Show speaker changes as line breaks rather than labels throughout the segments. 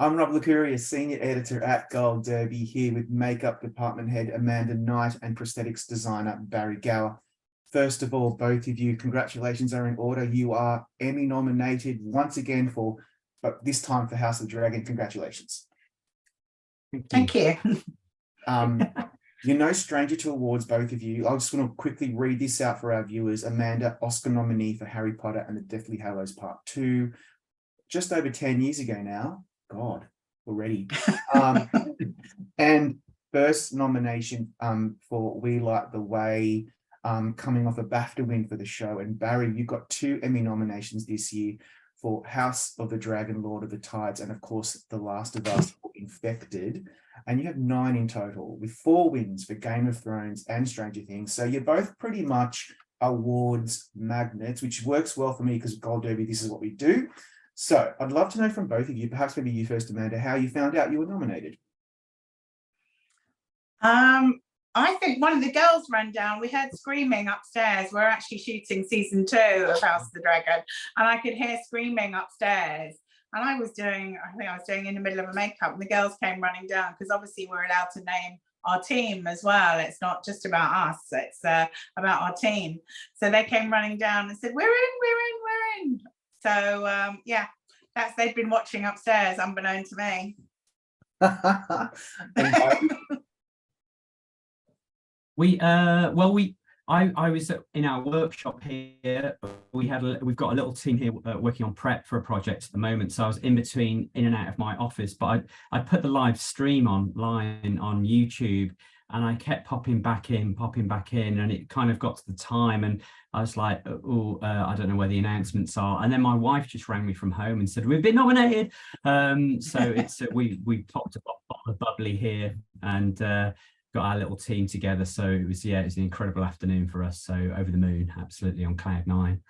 I'm Rob Licuria, Senior Editor at Gold Derby, here with Makeup Department Head Amanda Knight and Prosthetics Designer Barrie Gower. First of all, both of you, congratulations are in order. You are Emmy nominated once again but this time for House of the Dragon. Congratulations.
Thank you.
You're no stranger to awards, both of you. I just want to quickly read this out for our viewers. Amanda, Oscar nominee for Harry Potter and the Deathly Hallows Part 2, just over 10 years ago now. God, already. And first nomination for We Like the Way, coming off a BAFTA win for the show. And Barrie, you've got 2 Emmy nominations this year for House of the Dragon, Lord of the Tides, and of course, The Last of Us, Infected. And you have 9 in total, with 4 wins for Game of Thrones and Stranger Things. So you're both pretty much awards magnets, which works well for me because Gold Derby, this is what we do. So I'd love to know from both of you, perhaps maybe you first, Amanda, how you found out you were nominated.
I think one of the girls ran down. We heard screaming upstairs. We're actually shooting season 2 of House of the Dragon, and I could hear screaming upstairs. And I was doing in the middle of a makeup, and the girls came running down because obviously we're allowed to name our team as well. It's not just about us, it's about our team. So they came running down and said, we're in. So yeah, they've been watching upstairs, unbeknown to me.
I was in our workshop here. We've got a little team here working on prep for a project at the moment. So I was in and out of my office, but I put the live stream online on YouTube, and I kept popping back in, and it kind of got to the time, and I was like, I don't know where the announcements are. And then my wife just rang me from home and said, we've been nominated. So it's we popped a bottle of bubbly here, and got our little team together. So it was an incredible afternoon for us. So over the moon, absolutely on cloud 9.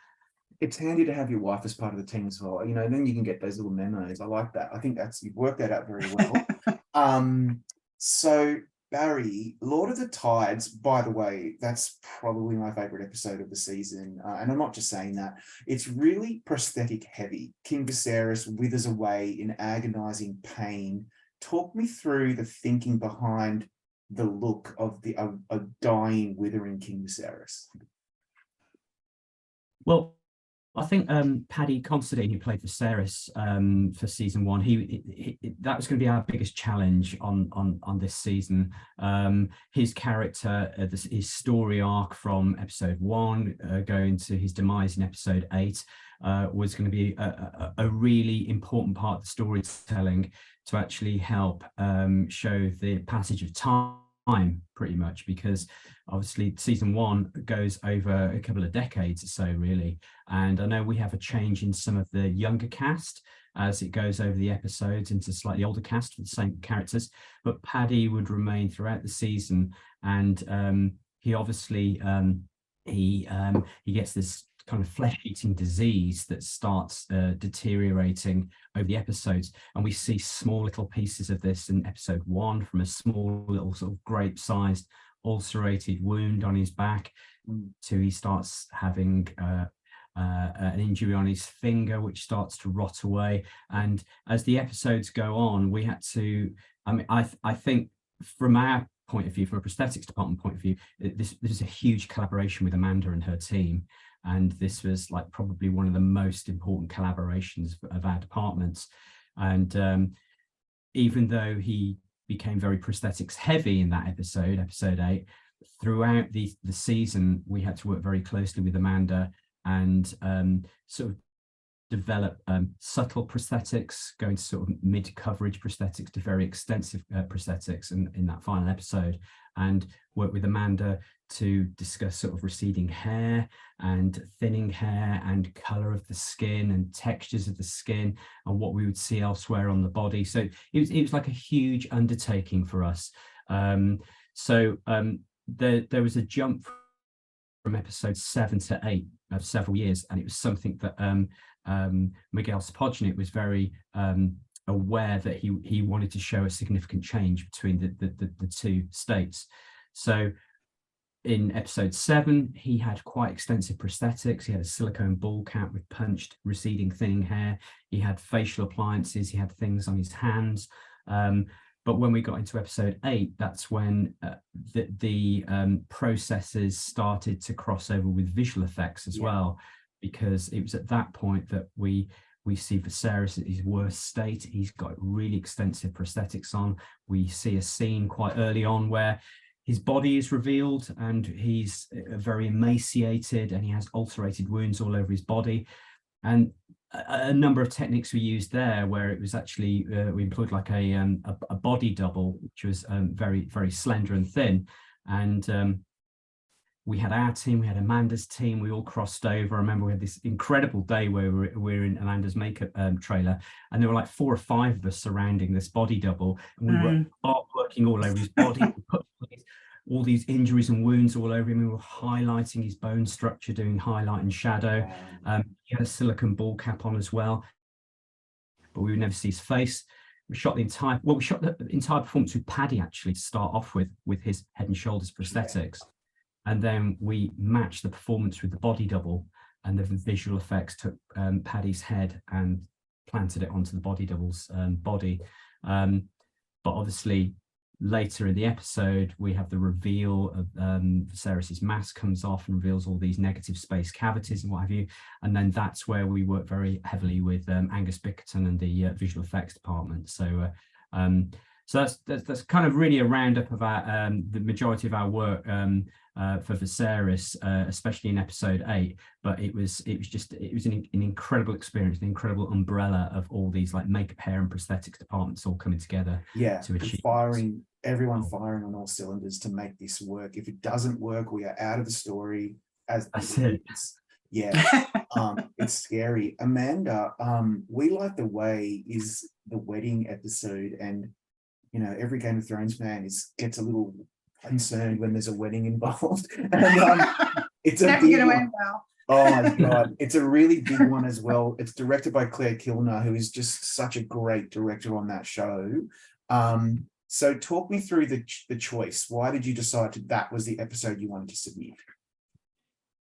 It's handy to have your wife as part of the team as well. You know, then you can get those little memos. I like that. I think you've worked that out very well. So Barrie, Lord of the Tides, by the way, that's probably my favorite episode of the season. And I'm not just saying that. It's really prosthetic heavy. King Viserys withers away in agonizing pain. Talk me through the thinking behind the look of a dying, withering King Viserys.
Well, I think Paddy Considine, who played Viserys for season 1, that was going to be our biggest challenge on this season. His character, his story arc from episode 1 going to his demise in episode 8 was going to be a really important part of the storytelling to actually help show the passage of time, pretty much, because obviously season 1 goes over a couple of decades or so, really. And I know we have a change in some of the younger cast as it goes over the episodes into slightly older cast with the same characters, but Paddy would remain throughout the season. And he obviously he gets this kind of flesh-eating disease that starts deteriorating over the episodes, and we see small little pieces of this in episode 1, from a small little sort of grape-sized ulcerated wound on his back to he starts having an injury on his finger which starts to rot away. And as the episodes go on, we had to, I think from our point of view, from a prosthetics department point of view, this is a huge collaboration with Amanda and her team. And this was like probably one of the most important collaborations of our departments. And even though he became very prosthetics heavy in that episode 8, throughout the season, we had to work very closely with Amanda and sort of develop subtle prosthetics, going to sort of mid-coverage prosthetics to very extensive prosthetics in that final episode, and work with Amanda to discuss sort of receding hair and thinning hair and colour of the skin and textures of the skin and what we would see elsewhere on the body. So it was like a huge undertaking for us. There was a jump from episode 7 to 8 of several years, and it was something that Miguel Sapochnik was very aware that he wanted to show a significant change between the two states. So in episode 7, he had quite extensive prosthetics. He had a silicone ball cap with punched, receding, thinning hair. He had facial appliances. He had things on his hands. But when we got into episode 8, that's when the processes started to cross over with visual effects as well, because it was at that point that we see Viserys at his worst state. He's got really extensive prosthetics on. We see a scene quite early on where his body is revealed and he's very emaciated and he has ulcerated wounds all over his body. And a number of techniques were used there where it was actually, we employed like a body double, which was very, very slender and thin. And we had our team, we had Amanda's team, we all crossed over. I remember we had this incredible day where we were in Amanda's makeup trailer, and there were like 4 or 5 of us surrounding this body double, and we were artworking all over his body. We put all these injuries and wounds all over him. We were highlighting his bone structure, doing highlight and shadow. He had a silicone ball cap on as well, but we would never see his face. We shot the entire performance with Paddy actually to start off with his Head and Shoulders prosthetics. And then we matched the performance with the body double, and the visual effects took Paddy's head and planted it onto the body double's body. But obviously, later in the episode, we have the reveal of Viserys' mask comes off and reveals all these negative space cavities and what have you. And then that's where we work very heavily with Angus Bickerton and the visual effects department. So that's kind of really a roundup of our the majority of our work for Viserys, especially in episode 8. But it was an incredible experience, an incredible umbrella of all these like makeup, hair, and prosthetics departments all coming together. To achieve
everyone firing on all cylinders to make this work. If it doesn't work, we are out of the story. It's scary. Amanda, we like the way is the wedding episode, and every Game of Thrones fan gets a little concerned when there's a wedding involved. And, it's
never going to end well.
Oh my God, it's a really big one as well. It's directed by Claire Kilner, who is just such a great director on that show. So talk me through the choice. Why did you decide that was the episode you wanted to submit?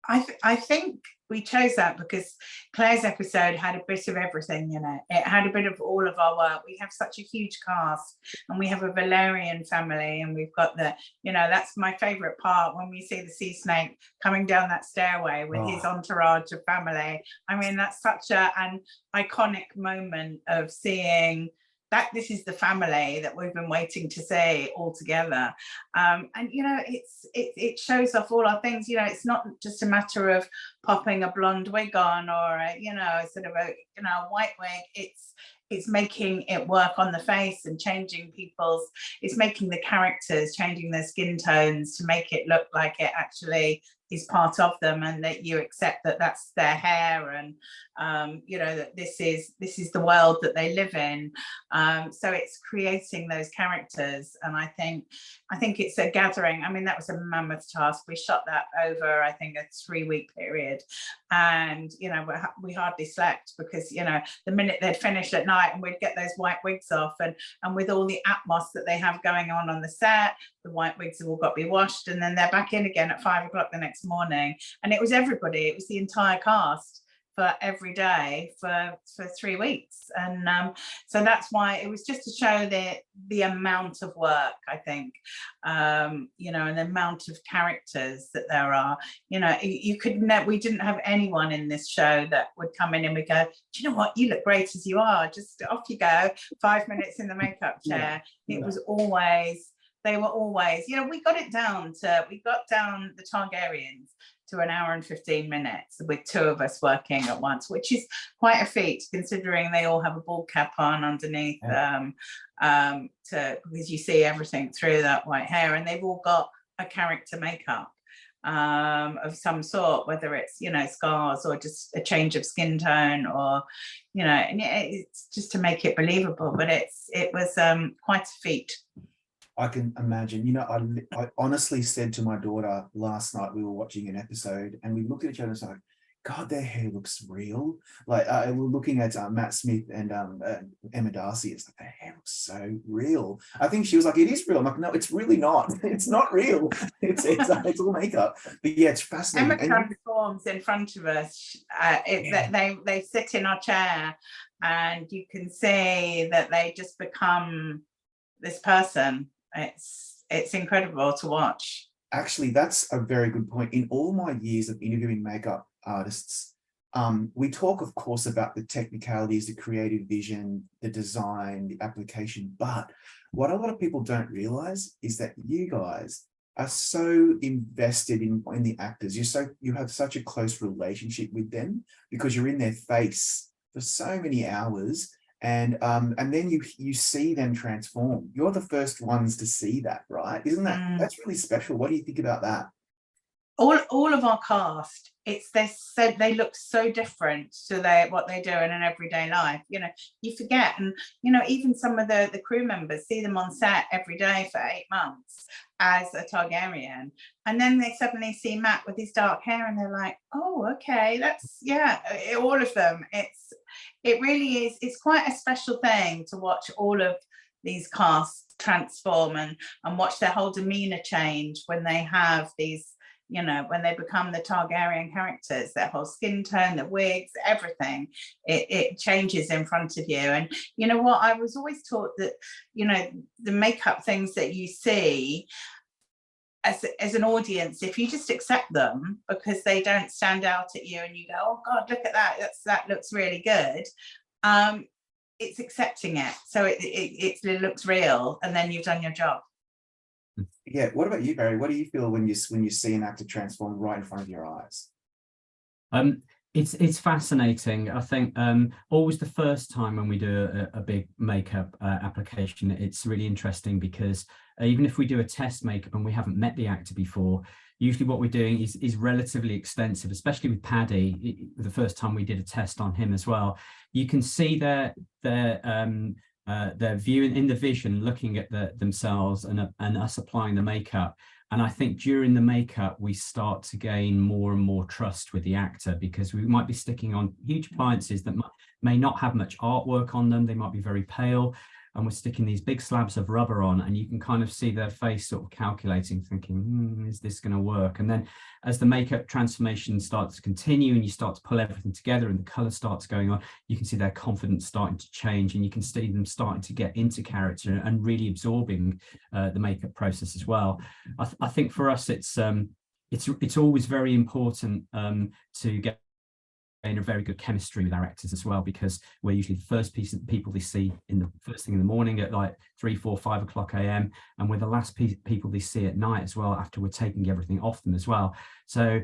I think we chose that because Claire's episode had a bit of everything in it. It had a bit of all of our work. We have such a huge cast, and we have a Valerian family, and we've got that's my favorite part when we see the sea snake coming down that stairway with his entourage of family. I mean, that's such an iconic moment of seeing that this is the family that we've been waiting to see all together. And it shows off all our things. It's not just a matter of popping a blonde wig on or a white wig. It's making it work on the face and changing it's making the characters, changing their skin tones to make it look like it actually is part of them, and that you accept that that's their hair, and that this is the world that they live in. So it's creating those characters, and I think it's a gathering. I mean, that was a mammoth task. We shot that over, I think, a 3-week period, and we hardly slept because the minute they'd finish at night and we'd get those white wigs off, and with all the atmos that they have going on the set, the white wigs have all got to be washed, and then they're back in again at 5 o'clock the next morning. And it was everybody, it was the entire cast for every day for 3 weeks. And so that's why it was just to show the amount of work, I think, and the amount of characters that there are. We didn't have anyone in this show that would come in and we go, do you know what, you look great as you are, just off you go, 5 minutes in the makeup chair. It was always, they were always, we got down the Targaryens to 1 hour and 15 minutes with 2 of us working at once, which is quite a feat considering they all have a bald cap on underneath, because you see everything through that white hair, and they've all got a character makeup of some sort, whether it's scars or just a change of skin tone, or and it's just to make it believable. But it was quite a feat.
I can imagine. I honestly said to my daughter last night, we were watching an episode and we looked at each other and was like, God, their hair looks real. Like we're looking at Matt Smith and Emma Darcy. It's like their hair looks so real. I think she was like, "It is real." I'm like, "No, it's really not. It's not real. It's all makeup." But yeah, it's fascinating.
Emma transforms in front of us. They sit in our chair, and you can see that they just become this person. It's incredible to watch.
Actually, that's a very good point. In all my years of interviewing makeup artists, we talk, of course, about the technicalities, the creative vision, the design, the application. But what a lot of people don't realize is that you guys are so invested in the actors. You have such a close relationship with them because you're in their face for so many hours. And then you see them transform. You're the first ones to see that, right? Isn't that's really special? What do you think about that?
All of our cast, they look so different to what they do in an everyday life. You know, you forget, and you know, even some of the crew members see them on set every day for 8 months as a Targaryen, and then they suddenly see Matt with his dark hair, and they're like, "Oh, okay, that's all of them." It really is. It's quite a special thing to watch all of these casts transform and watch their whole demeanor change when they have these, you know, when they become the Targaryen characters. Their whole skin tone, the wigs, everything, it changes in front of you. And you know what, I was always taught that, you know, the makeup things that you see as an audience, if you just accept them because they don't stand out at you and you go, "Oh God, look at that, that looks really good," it's accepting it, so it looks real, and then you've done your job.
Yeah. What about you, Barry? What do you feel when you see an actor transform right in front of your eyes?
It's fascinating. I think always the first time when we do a big makeup application, it's really interesting because even if we do a test makeup and we haven't met the actor before, usually what we're doing is relatively extensive, especially with Paddy. The first time we did a test on him as well, you can see their view in the vision, looking at themselves and us applying the makeup. And I think during the makeup, we start to gain more and more trust with the actor because we might be sticking on huge appliances that may not have much artwork on them. They might be very pale. And we're sticking these big slabs of rubber on, and you can kind of see their face sort of calculating, thinking, is this going to work? And then as the makeup transformation starts to continue and you start to pull everything together and the color starts going on, you can see their confidence starting to change, and you can see them starting to get into character and really absorbing the makeup process as well. I think for us, it's always very important to get in a very good chemistry with our actors as well, because we're usually the first people they see in the first thing in the morning at like 3, 4, 5 o'clock a.m. and we're the last people they see at night as well, after we're taking everything off them as well. So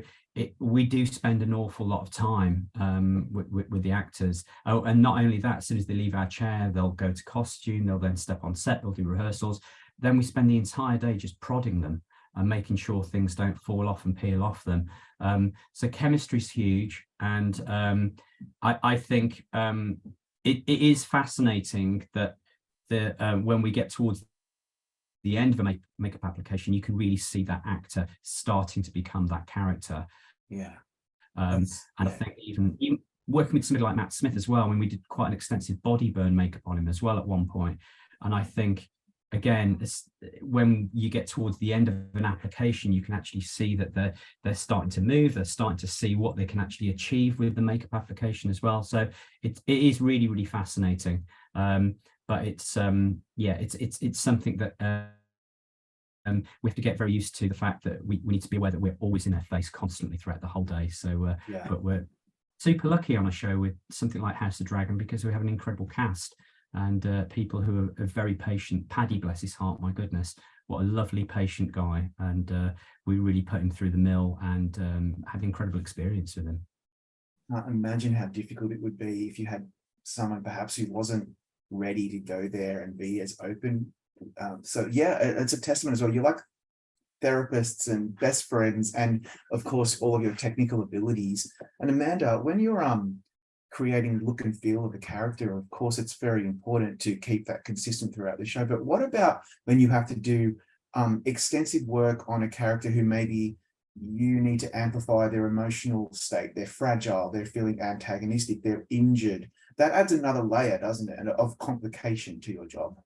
we do spend an awful lot of time with the actors. Oh, and not only that, as soon as they leave our chair, they'll go to costume, they'll then step on set, they'll do rehearsals. Then we spend the entire day just prodding them and making sure things don't fall off and peel off them. So chemistry is huge. And I think it is fascinating that when we get towards the end of a makeup application, you can really see that actor starting to become that character.
Yeah.
And I think even working with somebody like Matt Smith as well, when we did quite an extensive body burn makeup on him as well at one point. And I think, again, when you get towards the end of an application, you can actually see that they're starting to move, they're starting to see what they can actually achieve with the makeup application as well. So it is really, really fascinating. But it's something that we have to get very used to, the fact that we need to be aware that we're always in their face constantly throughout the whole day. So but we're super lucky on a show with something like House of Dragon because we have an incredible cast and people who are very patient. Paddy, bless his heart, my goodness, what a lovely patient guy. And we really put him through the mill and had incredible experience with him.
Imagine how difficult it would be if you had someone perhaps who wasn't ready to go there and be as open. So yeah, it's a testament as well. You're like therapists and best friends, and of course all of your technical abilities. And Amanda, when you're creating look and feel of a character, of course it's very important to keep that consistent throughout the show. But what about when you have to do extensive work on a character who maybe you need to amplify their emotional state. They're fragile, they're feeling antagonistic, they're injured. That adds another layer, doesn't it, and of complication to your job.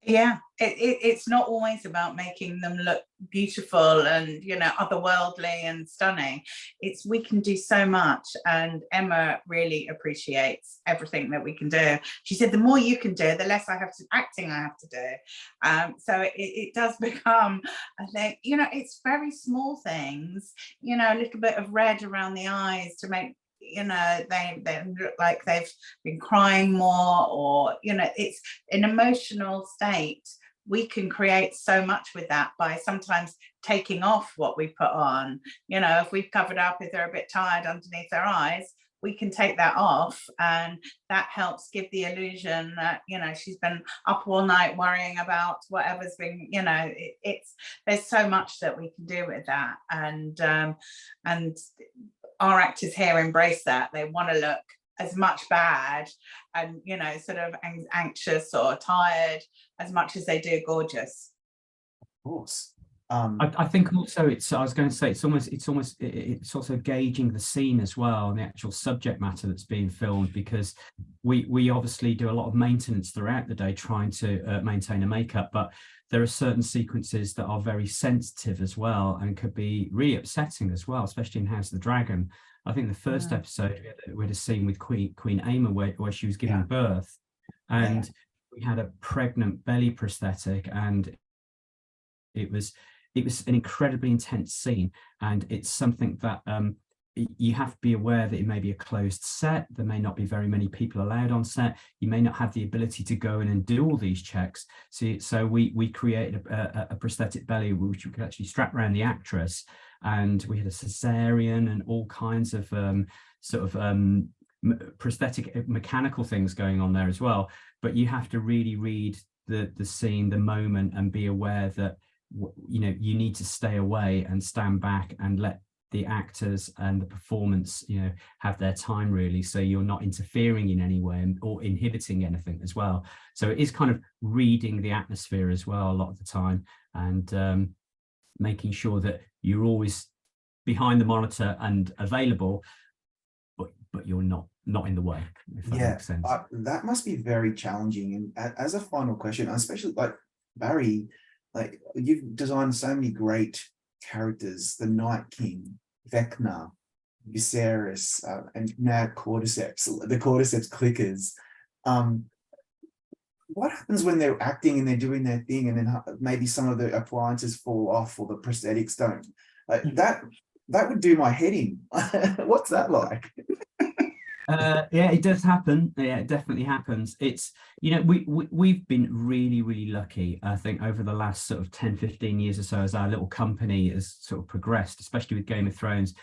Yeah, it's not always about making them look beautiful and, you know, otherworldly and stunning. It's, we can do so much, and Emma really appreciates everything that we can do. She said the more you can do, the less acting I have to do. So it does become, I think, you know, it's very small things, you know, a little bit of red around the eyes to make, you know, they look like they've been crying more, or, you know, it's an emotional state. We can create so much with that by sometimes taking off what we put on. You know, if we've covered up, if they're a bit tired underneath their eyes, we can take that off, and that helps give the illusion that, you know, she's been up all night worrying about whatever's been, you know, it's there's so much that we can do with that. And our actors here embrace that. They want to look as much bad and, you know, sort of anxious or tired as much as they do gorgeous.
Of course.
I think also I was going to say it's also gauging the scene as well, and the actual subject matter that's being filmed, because we obviously do a lot of maintenance throughout the day trying to maintain a makeup, but there are certain sequences that are very sensitive as well and could be really upsetting as well, especially in House of the Dragon. I think the first episode we had a scene with Queen Aemma where she was giving birth, and we had a pregnant belly prosthetic, and it was an incredibly intense scene, and it's something that you have to be aware that it may be a closed set. There may not be very many people allowed on set. You may not have the ability to go in and do all these checks. So we created a prosthetic belly which we could actually strap around the actress, and we had a cesarean and all kinds of prosthetic mechanical things going on there as well. But you have to really read the scene, the moment, and be aware that, you know, you need to stay away and stand back and let the actors and the performance, you know, have their time, really, so you're not interfering in any way or inhibiting anything as well. So it is kind of reading the atmosphere as well a lot of the time, and making sure that you're always behind the monitor and available, but you're not in the way, if that makes sense.
That must be very challenging. And as a final question, especially like Barrie, like, you've designed so many great characters: the Night King, Vecna, Viserys, and now Cordyceps, the Cordyceps clickers. What happens when they're acting and they're doing their thing, and then maybe some of the appliances fall off or the prosthetics don't? That would do my head in. What's that like?
Yeah, it does happen. Yeah, it definitely happens. It's, you know, we've been really lucky, I think, over the last sort of 10-15 years or so, as our little company has sort of progressed, especially with Game of Thrones.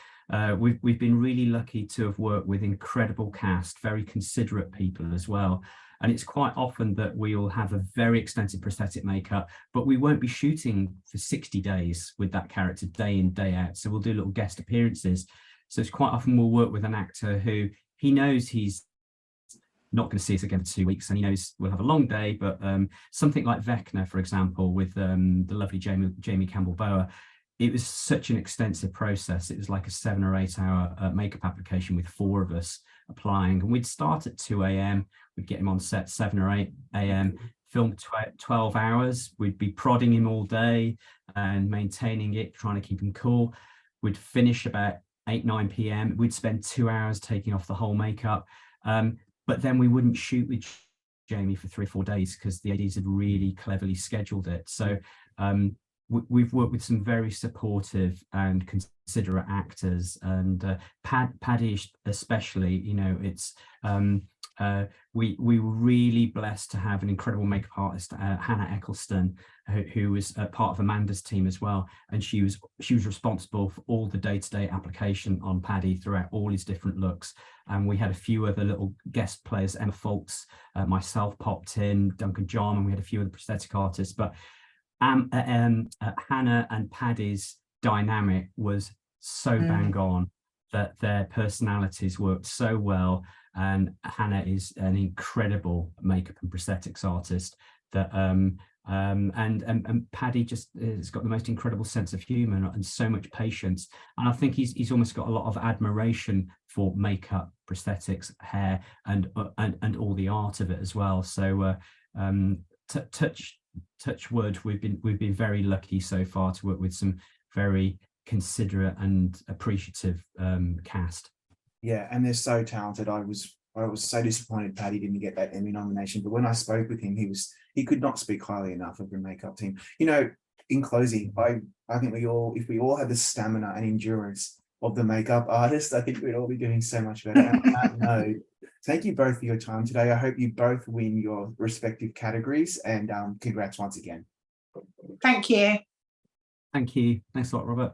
We've been really lucky to have worked with incredible cast, very considerate people as well. And it's quite often that we'll have a very extensive prosthetic makeup, but we won't be shooting for 60 days with that character day in, day out. So we'll do little guest appearances. So it's quite often we'll work with an actor who he knows he's not going to see us again for 2 weeks, and he knows we'll have a long day. But something like Vecna, for example, with the lovely Jamie Campbell-Bower, it was such an extensive process. It was like a 7 or 8 hour makeup application with 4 of us applying, and we'd start at 2 a.m. We'd get him on set 7 or 8 a.m. film 12 hours. We'd be prodding him all day and maintaining it, trying to keep him cool. We'd finish about 8-9 p.m. We'd spend 2 hours taking off the whole makeup, but then we wouldn't shoot with Jamie for 3 or 4 days because the ADs had really cleverly scheduled it. So we've worked with some very supportive and considerate actors, and Paddy especially. You know, it's we were really blessed to have an incredible makeup artist, Hannah Eccleston, who was part of Amanda's team as well, and she was responsible for all the day-to-day application on Paddy throughout all his different looks. And we had a few other little guest players, Emma Folks, myself popped in, Duncan John, and we had a few other prosthetic artists. But Hannah and Paddy's dynamic was so bang on that their personalities worked so well. And Hannah is an incredible makeup and prosthetics artist that And Paddy just has got the most incredible sense of humour and so much patience. And I think he's almost got a lot of admiration for makeup, prosthetics, hair, and all the art of it as well. So touch wood, we've been very lucky so far to work with some very considerate and appreciative cast.
Yeah, and they're so talented. I was so disappointed Paddy didn't get that Emmy nomination, but when I spoke with him, he could not speak highly enough of the makeup team. You know, in closing, I think if we all had the stamina and endurance of the makeup artist, I think we'd all be doing so much better. And on that note, thank you both for your time today. I hope you both win your respective categories, and congrats once again.
Thank you.
Thank you. Thanks a lot, Robert.